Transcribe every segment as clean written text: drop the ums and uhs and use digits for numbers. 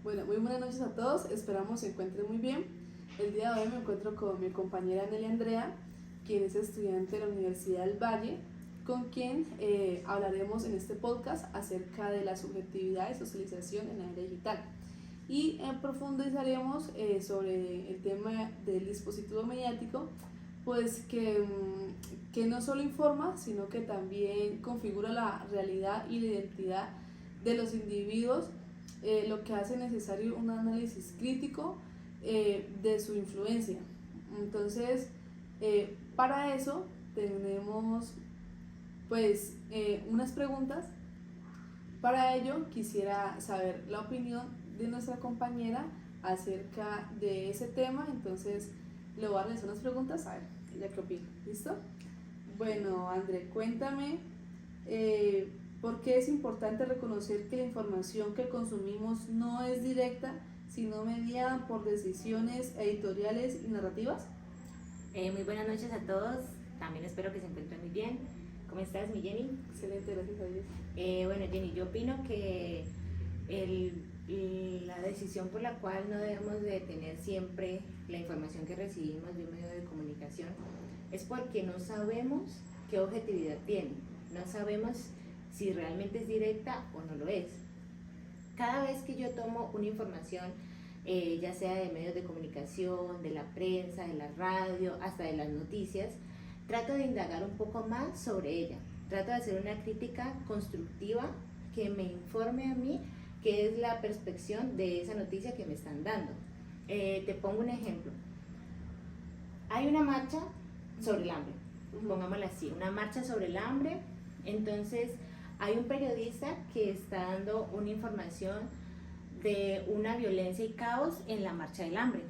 Bueno, muy buenas noches a todos, esperamos se encuentren muy bien. El día de hoy me encuentro con mi compañera Nelly Andrea, quien es estudiante de la Universidad del Valle, con quien hablaremos en este podcast acerca de la subjetividad y socialización en la era digital. Y profundizaremos sobre el tema del dispositivo mediático, pues que no solo informa, sino que también configura la realidad y la identidad de los individuos, lo que hace necesario un análisis crítico de su influencia. Entonces, para eso tenemos pues unas preguntas. Para ello quisiera saber la opinión de nuestra compañera acerca de ese tema, entonces le voy a realizar unas preguntas a ver ella qué opina. ¿Listo? Bueno, André, cuéntame eh, por qué es importante reconocer que la información que consumimos no es directa, sino mediada por decisiones editoriales y narrativas. Muy buenas noches a todos, también espero que se encuentren muy bien. ¿Cómo estás, mi Jenny? Excelente, gracias a Dios. Bueno, Jenny, yo opino que la decisión por la cual no debemos de tener siempre la información que recibimos de un medio de comunicación es porque no sabemos qué objetividad tiene, no sabemos si realmente es directa o no lo es. Cada vez que yo tomo una información, ya sea de medios de comunicación, de la prensa, de la radio, hasta de las noticias, trato de indagar un poco más sobre ella. Trato de hacer una crítica constructiva que me informe a mí qué es la perspección de esa noticia que me están dando. Te pongo un ejemplo. Hay una marcha sobre el hambre, pongámosla así, una marcha sobre el hambre. Entonces hay un periodista que está dando una información de una violencia y caos en la marcha del hambre.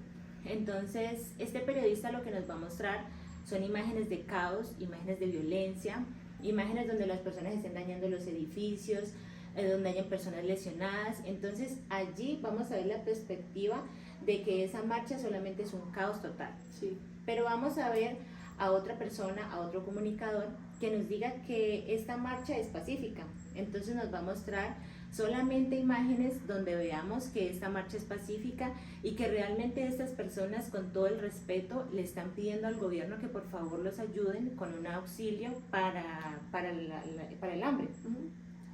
Entonces este periodista lo que nos va a mostrar son imágenes de caos, imágenes de violencia, imágenes donde las personas estén dañando los edificios, donde hayan personas lesionadas. Entonces allí vamos a ver la perspectiva de que esa marcha solamente es un caos total. Sí. Pero vamos a ver a otra persona, a otro comunicador, que nos diga que esta marcha es pacífica. Entonces nos va a mostrar solamente imágenes donde veamos que esta marcha es pacífica y que realmente estas personas, con todo el respeto, le están pidiendo al gobierno que por favor los ayuden con un auxilio para el hambre.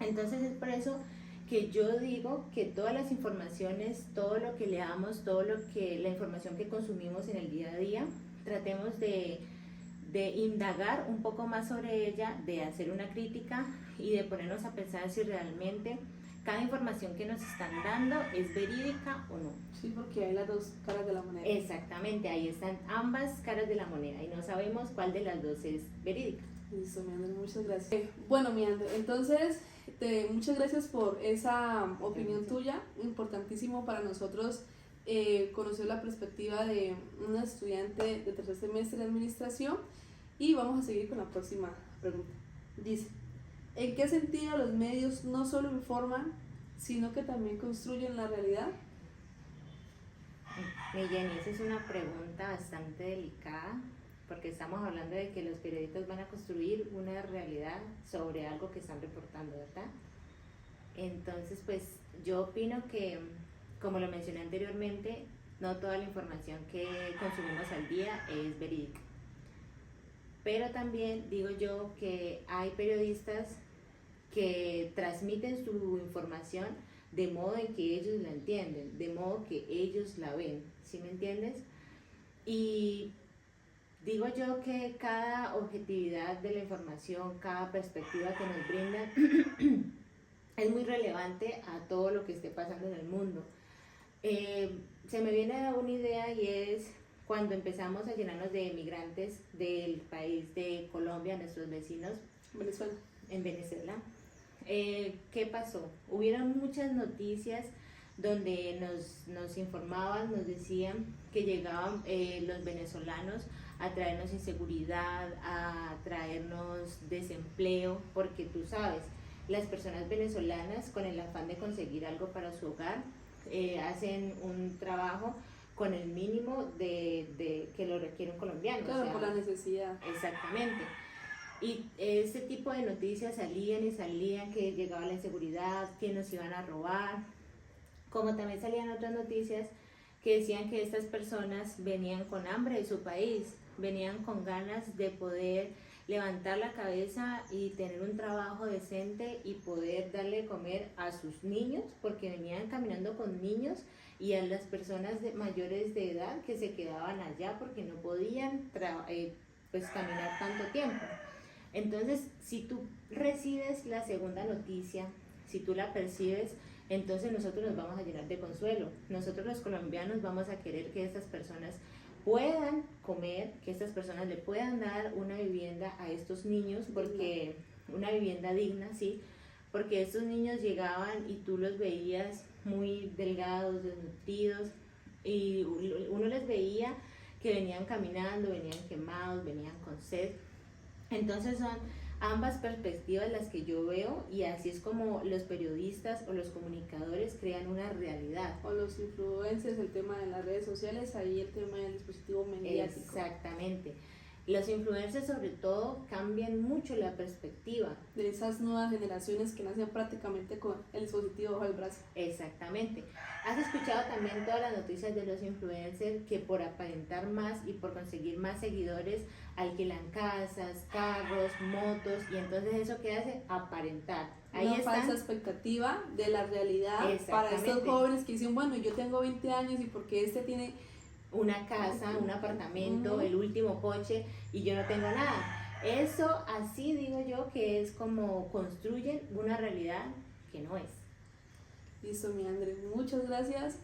Entonces es por eso que yo digo que todas las informaciones, todo lo que leamos, la información que consumimos en el día a día, tratemos de indagar un poco más sobre ella, de hacer una crítica y de ponernos a pensar si realmente cada información que nos están dando es verídica o no. Sí, porque hay las dos caras de la moneda. Exactamente, ahí están ambas caras de la moneda y no sabemos cuál de las dos es verídica. Listo, mi André, muchas gracias. Bueno, mi André, entonces muchas gracias por esa opinión tuya, importantísimo para nosotros conocer la perspectiva de una estudiante de tercer semestre de administración. Y vamos a seguir con la próxima pregunta. Dice, ¿en qué sentido los medios no solo informan, sino que también construyen la realidad? Jenny, esa es una pregunta bastante delicada, porque estamos hablando de que los periodistas van a construir una realidad sobre algo que están reportando, ¿verdad? Entonces, pues yo opino que, como lo mencioné anteriormente, no toda la información que consumimos al día es verídica. Pero también digo yo que hay periodistas que transmiten su información de modo en que ellos la entienden, de modo que ellos la ven, ¿sí me entiendes? Y digo yo que cada objetividad de la información, cada perspectiva que nos brindan es muy relevante a todo lo que esté pasando en el mundo. Se me viene una idea y es cuando empezamos a llenarnos de migrantes del país de Colombia, nuestros vecinos, Venezuela. en Venezuela. ¿Qué pasó? Hubieron muchas noticias donde nos informaban, nos decían que llegaban los venezolanos a traernos inseguridad, a traernos desempleo, porque tú sabes, las personas venezolanas con el afán de conseguir algo para su hogar, hacen un trabajo con el mínimo de que lo requiere un colombiano. Claro, o sea, por la necesidad. Exactamente. Y este tipo de noticias salían y salían, que llegaba la inseguridad, que nos iban a robar. como también salían otras noticias que decían que estas personas venían con hambre de su país, venían con ganas de poder levantar la cabeza y tener un trabajo decente y poder darle de comer a sus niños, porque venían caminando con niños, y a las personas mayores de edad que se quedaban allá porque no podían pues caminar tanto tiempo. Entonces, si tú recibes la segunda noticia, si tú la percibes, entonces nosotros nos vamos a llenar de consuelo. Nosotros los colombianos vamos a querer que estas personas puedan comer, que estas personas le puedan dar una vivienda a estos niños, porque una vivienda digna, sí, porque estos niños llegaban y tú los veías muy delgados, desnutridos, y uno les veía que venían caminando, venían quemados, venían con sed. Entonces son ambas perspectivas las que yo veo, y así es como los periodistas o los comunicadores crean una realidad. O los influencers, el tema de las redes sociales, ahí el tema del dispositivo mediático. Exactamente. Los influencers sobre todo cambian mucho la perspectiva. De esas nuevas generaciones que nacen prácticamente con el dispositivo bajo el brazo. Exactamente. ¿Has escuchado también todas las noticias de los influencers que por aparentar más y por conseguir más seguidores alquilan casas, carros, motos, y entonces eso qué hace? Aparentar. Ahí una falsa expectativa de la realidad para estos jóvenes que dicen, bueno, yo tengo 20 años y porque este tiene una casa, un apartamento, el último coche, y yo no tengo nada. Eso, así digo yo, que es como construyen una realidad que no es. Listo, mi André, muchas gracias.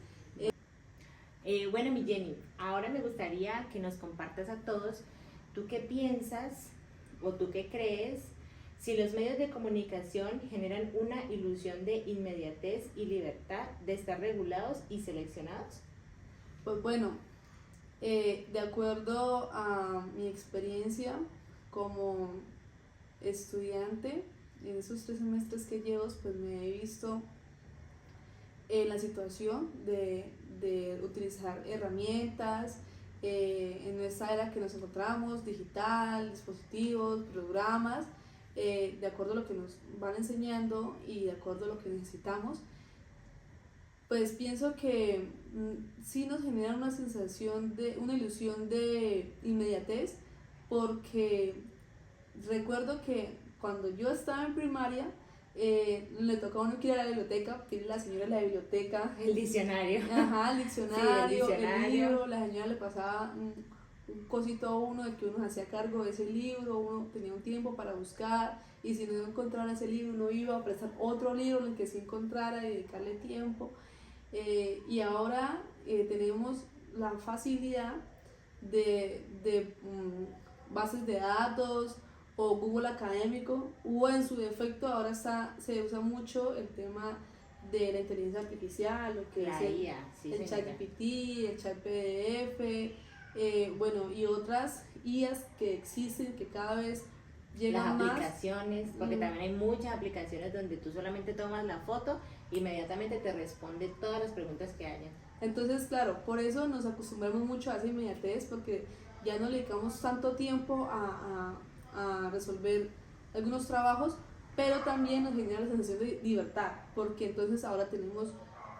Bueno, mi Jenny, ahora me gustaría que nos compartas a todos, ¿tú qué piensas o tú qué crees si los medios de comunicación generan una ilusión de inmediatez y libertad de estar regulados y seleccionados? Pues bueno, de acuerdo a mi experiencia como estudiante, en esos 3 semestres que llevo, pues me he visto en la situación de utilizar herramientas en esta era que nos encontramos, digital, dispositivos, programas, de acuerdo a lo que nos van enseñando y de acuerdo a lo que necesitamos. Pues pienso que sí nos genera una sensación una ilusión de inmediatez, porque recuerdo que cuando yo estaba en primaria, le tocaba a uno que ir a la biblioteca, pedirle a la señora de la biblioteca el diccionario. Ajá, el diccionario, sí, el el libro, la señora le pasaba un cosito a uno de que uno se hacía cargo de ese libro, uno tenía un tiempo para buscar, y si no encontraba ese libro, uno iba a prestar otro libro en el que sí encontrara y dedicarle tiempo. Y ahora tenemos la facilidad de bases de datos o Google Académico, o en su defecto ahora se usa mucho el tema de la inteligencia artificial, lo que la es IA, el ChatGPT, el chat PDF, bueno, y otras IAs que existen, que cada vez llegan las más. Aplicaciones, porque también hay muchas aplicaciones donde tú solamente tomas la foto, inmediatamente te responde todas las preguntas que hayan. Entonces, claro, por eso nos acostumbramos mucho a esa inmediatez, porque ya no le dedicamos tanto tiempo a resolver algunos trabajos, pero también nos genera la sensación de libertad, porque entonces ahora tenemos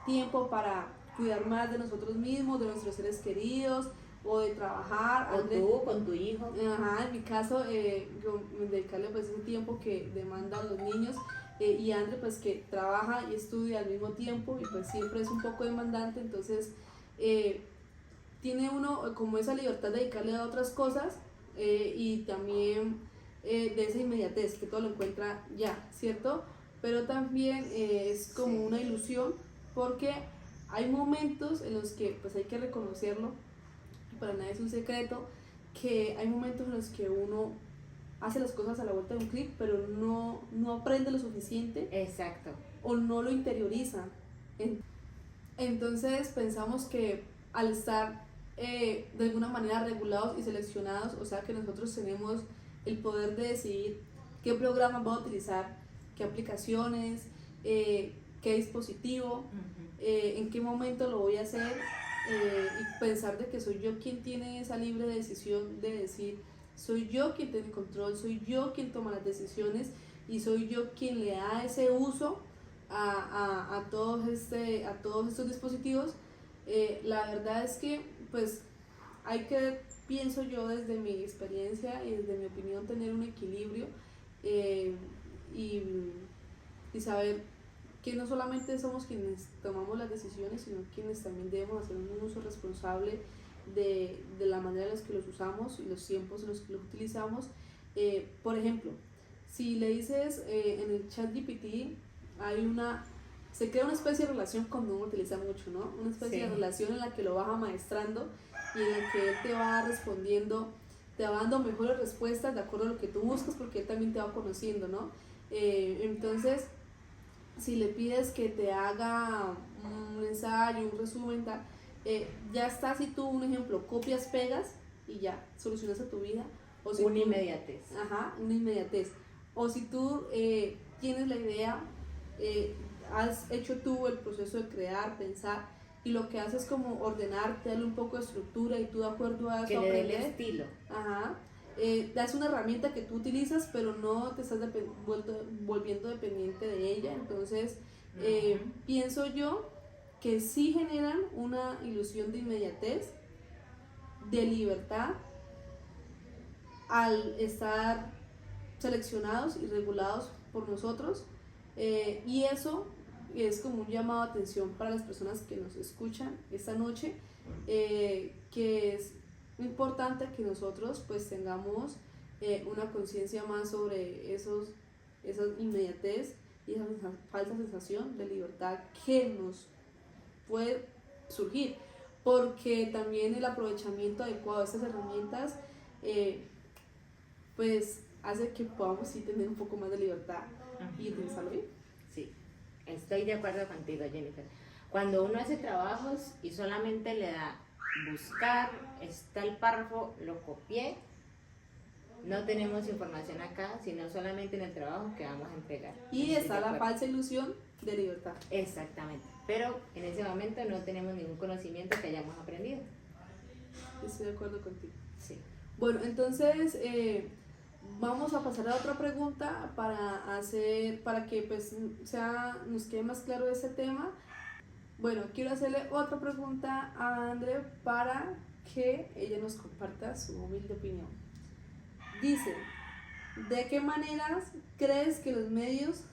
tiempo para cuidar más de nosotros mismos, de nuestros seres queridos, o de trabajar. O tú con tu hijo. Ajá, en mi caso, dedicarle pues ese tiempo que demandan los niños, y André pues que trabaja y estudia al mismo tiempo y pues siempre es un poco demandante, entonces tiene uno como esa libertad de dedicarle a otras cosas, y también de esa inmediatez, que todo lo encuentra ya, ¿cierto? Pero también es como una ilusión, porque hay momentos en los que pues hay que reconocerlo, para nadie es un secreto, que hay momentos en los que uno hace las cosas a la vuelta de un clic, pero no aprende lo suficiente. Exacto. O no lo interioriza. Entonces pensamos que al estar de alguna manera regulados y seleccionados, o sea que nosotros tenemos el poder de decidir qué programa voy a utilizar, qué aplicaciones, qué dispositivo, en qué momento lo voy a hacer, y pensar de que soy yo quien tiene esa libre decisión de decir, soy yo quien tiene control, soy yo quien toma las decisiones y soy yo quien le da ese uso a todos estos dispositivos. La verdad es que pues hay que, pienso yo desde mi experiencia y desde mi opinión, tener un equilibrio eh, y, y saber que no solamente somos quienes tomamos las decisiones, sino quienes también debemos hacer un uso responsable de la manera en la que los usamos y los tiempos en los que los utilizamos. Por ejemplo, si le dices en el chat GPT, se crea una especie de relación cuando uno utiliza mucho, ¿no? Una especie de relación en la que lo vas amaestrando y en la que él te va respondiendo, te va dando mejores respuestas de acuerdo a lo que tú buscas, porque él también te va conociendo, ¿no? Entonces, si le pides que te haga un ensayo, un resumen, ya está. Si tú, un ejemplo, copias, pegas y ya, solucionas a tu vida. O si una inmediatez. Ajá, una inmediatez. O si tú tienes la idea, has hecho tú el proceso de crear, pensar, y lo que haces es como ordenarte, darle un poco de estructura y tú de acuerdo a eso que le dé el estilo. Ajá. Das una herramienta que tú utilizas, pero no te estás volviendo dependiente de ella. Entonces, pienso yo que sí generan una ilusión de inmediatez, de libertad, al estar seleccionados y regulados por nosotros, y eso es como un llamado de atención para las personas que nos escuchan esta noche, que es importante que nosotros pues tengamos una conciencia más sobre esa inmediatez y esa falsa sensación de libertad que nos puede surgir, porque también el aprovechamiento adecuado de estas herramientas pues hace que podamos sí tener un poco más de libertad y utilizarlo bien. Sí, estoy de acuerdo contigo, Jennifer. Cuando uno hace trabajos y solamente le da buscar, está el párrafo, lo copié, no tenemos información acá, sino solamente en el trabajo que vamos a entregar. Y está la falsa ilusión de libertad. Exactamente, pero en ese momento no tenemos ningún conocimiento que hayamos aprendido. Estoy de acuerdo contigo. Sí. Bueno, entonces vamos a pasar a otra pregunta para que pues nos quede más claro ese tema. Bueno, quiero hacerle otra pregunta a André para que ella nos comparta su humilde opinión. Dice, ¿de qué maneras crees que los medios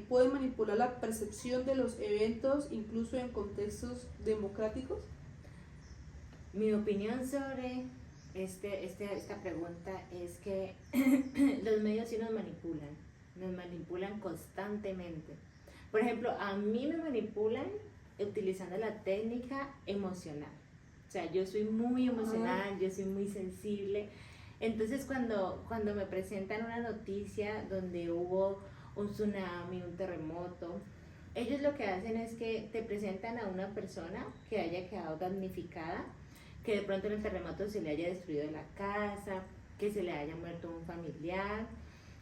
pueden manipular la percepción de los eventos, incluso en contextos democráticos? Mi opinión sobre esta pregunta es que los medios sí nos manipulan constantemente. Por ejemplo, a mí me manipulan utilizando la técnica emocional. O sea, yo soy muy emocional, yo soy muy sensible. Entonces, cuando me presentan una noticia donde hubo un tsunami, un terremoto, ellos lo que hacen es que te presentan a una persona que haya quedado damnificada, que de pronto en el terremoto se le haya destruido la casa, que se le haya muerto un familiar.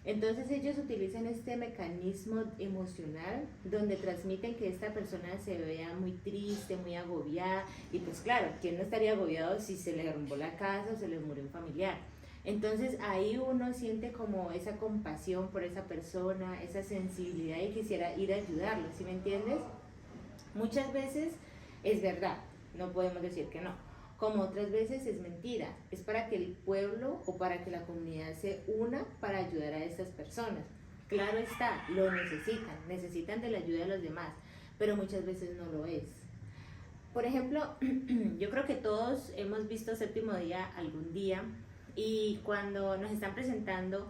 Entonces ellos utilizan este mecanismo emocional donde transmiten que esta persona se vea muy triste, muy agobiada, y pues claro, ¿quién no estaría agobiado si se le derrumbó la casa o se le murió un familiar? Entonces ahí uno siente como esa compasión por esa persona, esa sensibilidad, y quisiera ir a ayudarlo, ¿sí me entiendes? Muchas veces es verdad, no podemos decir que no, como otras veces es mentira, es para que el pueblo o para que la comunidad se una para ayudar a estas personas. Claro está, lo necesitan de la ayuda de los demás, pero muchas veces no lo es. Por ejemplo, yo creo que todos hemos visto Séptimo Día algún día, y cuando nos están presentando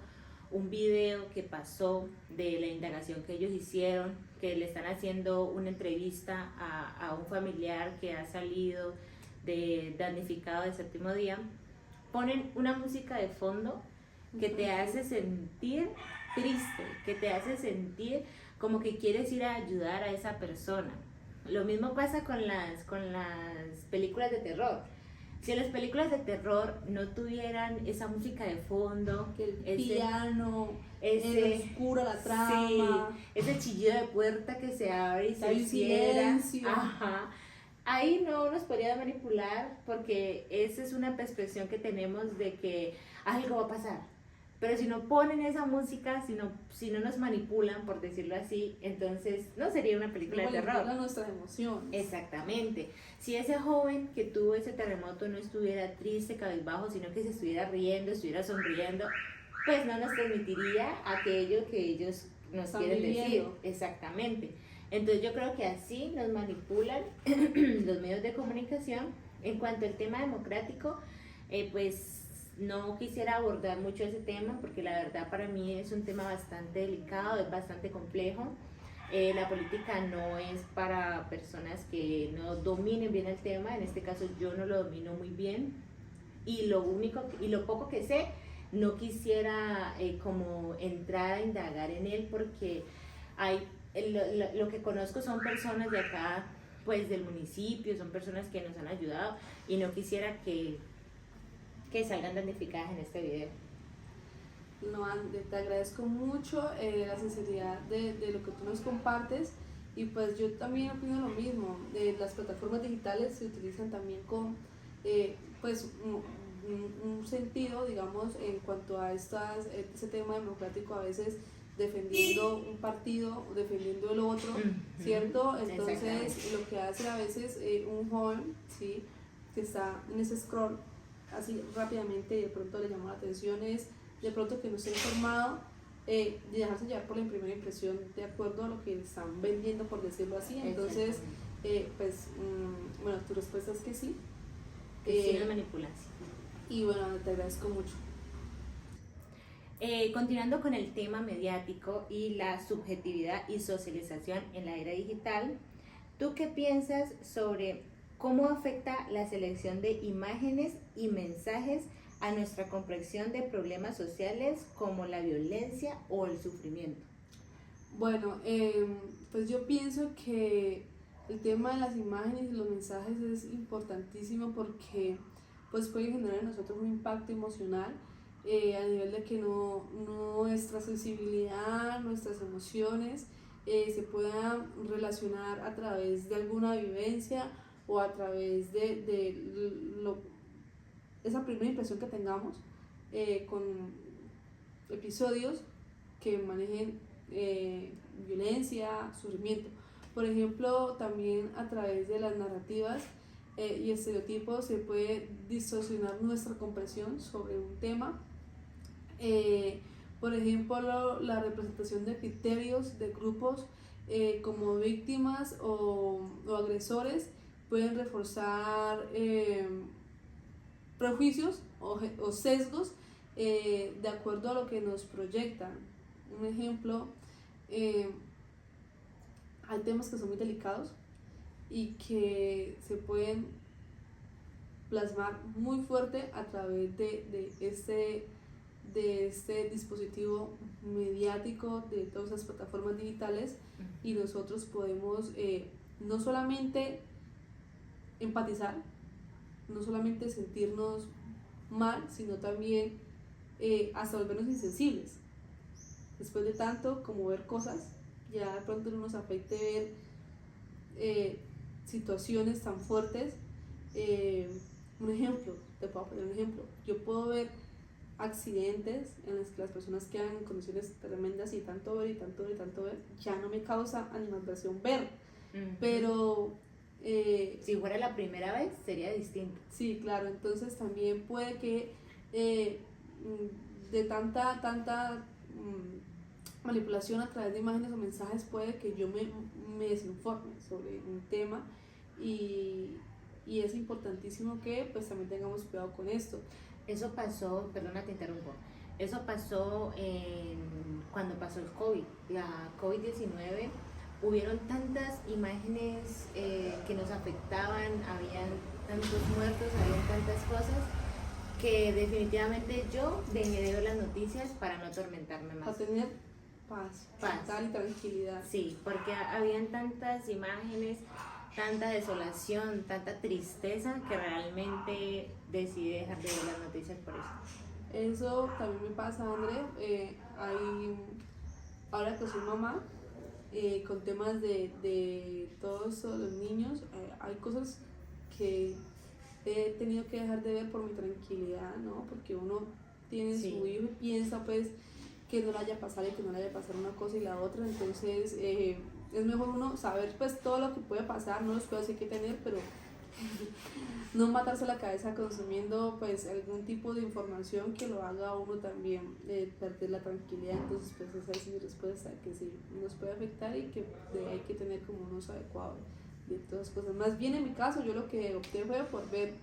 un video que pasó de la indagación que ellos hicieron, que le están haciendo una entrevista a un familiar que ha salido damnificado de Séptimo Día, ponen una música de fondo que te hace sentir triste, que te hace sentir como que quieres ir a ayudar a esa persona. Lo mismo pasa con las películas de terror. Si las películas de terror no tuvieran esa música de fondo, que el piano, el oscuro, la trama, sí, ese chillido de puerta que se abre y se cierra, ajá, ahí no nos podría manipular, porque esa es una percepción que tenemos de que algo va a pasar. Pero si no ponen esa música, si no nos manipulan, por decirlo así, entonces no sería una película de terror. Manipulan nuestras emociones. Exactamente. Si ese joven que tuvo ese terremoto no estuviera triste, cabizbajo, sino que se estuviera riendo, estuviera sonriendo, pues no nos transmitiría aquello que ellos nos Están quieren decir. viviendo. Exactamente. Entonces yo creo que así nos manipulan los medios de comunicación. En cuanto al tema democrático, pues no quisiera abordar mucho ese tema porque la verdad para mí es un tema bastante delicado, es bastante complejo. La política no es para personas que no dominen bien el tema, en este caso yo no lo domino muy bien y lo poco que sé no quisiera como entrar a indagar en él porque lo que conozco son personas de acá, pues del municipio, son personas que nos han ayudado y no quisiera que salgan damnificadas en este video. No, André, te agradezco mucho la sinceridad de lo que tú nos compartes y pues yo también opino lo mismo. Las plataformas digitales se utilizan también con pues un sentido, digamos, en cuanto a ese tema democrático, a veces defendiendo un partido, defendiendo el otro, ¿cierto? Entonces lo que hace a veces un joven, ¿sí?, que está en ese scroll así rápidamente y de pronto le llama la atención es de pronto que no esté informado y dejarse llevar por la primera impresión de acuerdo a lo que están vendiendo, por decirlo así. Entonces pues bueno, tu respuesta es que sí, sí es manipulación. y bueno, te agradezco mucho. Continuando con el tema mediático y la subjetividad y socialización en la era digital, ¿tú qué piensas sobre cómo afecta la selección de imágenes y mensajes a nuestra comprensión de problemas sociales como la violencia o el sufrimiento? Bueno, pues yo pienso que el tema de las imágenes y los mensajes es importantísimo porque pues puede generar en nosotros un impacto emocional a nivel de que nuestra sensibilidad, nuestras emociones se puedan relacionar a través de alguna vivencia o a través de esa primera impresión que tengamos con episodios que manejen violencia, sufrimiento. Por ejemplo, también a través de las narrativas y estereotipos se puede distorsionar nuestra comprensión sobre un tema. Por ejemplo, la representación de criterios de grupos como víctimas o agresores pueden reforzar prejuicios o sesgos de acuerdo a lo que nos proyectan. Un ejemplo, hay temas que son muy delicados y que se pueden plasmar muy fuerte a través de este dispositivo mediático, de todas las plataformas digitales, y nosotros podemos no solamente empatizar, no solamente sentirnos mal, sino también hasta volvernos insensibles. Después de tanto como ver cosas, ya de pronto no nos afecte ver situaciones tan fuertes. Un ejemplo, te puedo poner un ejemplo. Yo puedo ver accidentes en los que las personas quedan en condiciones tremendas y tanto ver y tanto ver y tanto ver, ya no me causa animadversión ver. Pero si fuera la primera vez sería distinto. Sí, claro, entonces también puede que de tanta manipulación a través de imágenes o mensajes puede que yo me desinforme sobre un tema y es importantísimo que pues también tengamos cuidado con esto. Eso pasó, perdona te interrumpo, eso pasó cuando pasó el COVID, la COVID-19, hubieron tantas imágenes que nos afectaban, habían tantos muertos, habían tantas cosas que definitivamente yo dejé de ver las noticias para no atormentarme más. Para tener paz y tranquilidad. Sí, porque habían tantas imágenes, tanta desolación, tanta tristeza que realmente decidí dejar de ver las noticias por eso. Eso también me pasa, André. Ahora que soy mamá, con temas de todos los niños, hay cosas que he tenido que dejar de ver por mi tranquilidad, ¿no? Porque uno tiene Sí. su hijo y piensa pues que no le vaya a pasar y que no le vaya a pasar una cosa y la otra, entonces es mejor uno saber pues todo lo que puede pasar, no los cuidados que hay que tener, pero no matarse la cabeza consumiendo pues algún tipo de información que lo haga a uno también perder la tranquilidad. Entonces pues esa es mi respuesta, que sí nos puede afectar y que hay que tener como un uso adecuado de todas las cosas. Más bien en mi caso yo lo que opté fue por ver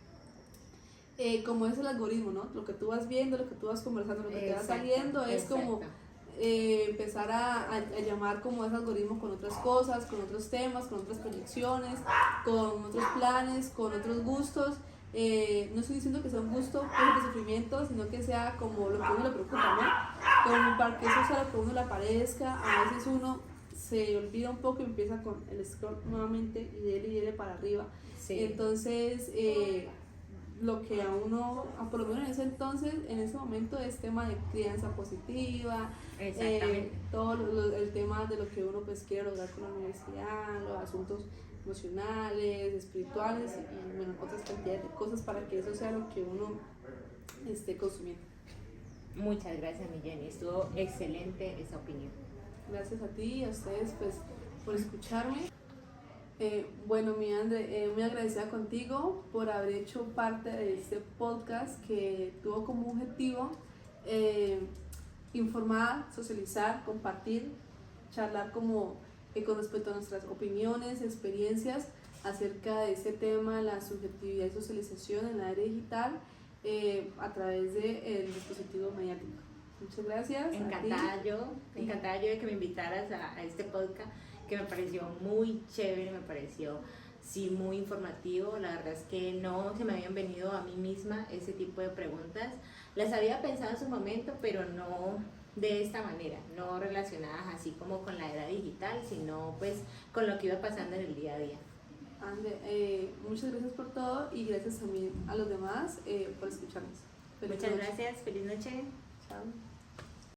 cómo es el algoritmo, ¿no? Lo que tú vas viendo, lo que tú vas conversando, lo que te va Exacto, saliendo es como exacto. empezar a llamar como ese algoritmo con otras cosas, con otros temas, con otras proyecciones, con otros planes, con otros gustos. No estoy diciendo que sea un gusto pues, de sufrimiento, sino que sea como lo que a uno le preocupa, ¿no? Como para que eso sea lo que a uno le aparezca. A veces uno se olvida un poco y empieza con el scroll nuevamente y dele para arriba. Sí. Entonces, lo que a uno, por lo menos en ese entonces, en ese momento, es tema de crianza positiva, Exactamente. todo el tema de lo que uno pues quiere lograr con la universidad, los asuntos emocionales, espirituales y bueno, otras cantidades de cosas para que eso sea lo que uno esté consumiendo. Muchas gracias, mi Jenny. Estuvo excelente esa opinión. Gracias a ti y a ustedes pues por escucharme. Bueno, mi André, muy agradecida contigo por haber hecho parte de este podcast que tuvo como objetivo informar, socializar, compartir, charlar como con respecto a nuestras opiniones, experiencias acerca de ese tema, la subjetividad y socialización en la era digital a través del dispositivo mediático. Muchas gracias. Encantada yo de que me invitaras a este podcast, que me pareció muy chévere, me pareció sí muy informativo. La verdad es que no se me habían venido a mí misma ese tipo de preguntas. Las había pensado en su momento, pero no de esta manera, no relacionadas así como con la era digital, sino pues con lo que iba pasando en el día a día. Ande, muchas gracias por todo y gracias también a los demás por escucharnos. Feliz Muchas noche. gracias, feliz noche. Chao.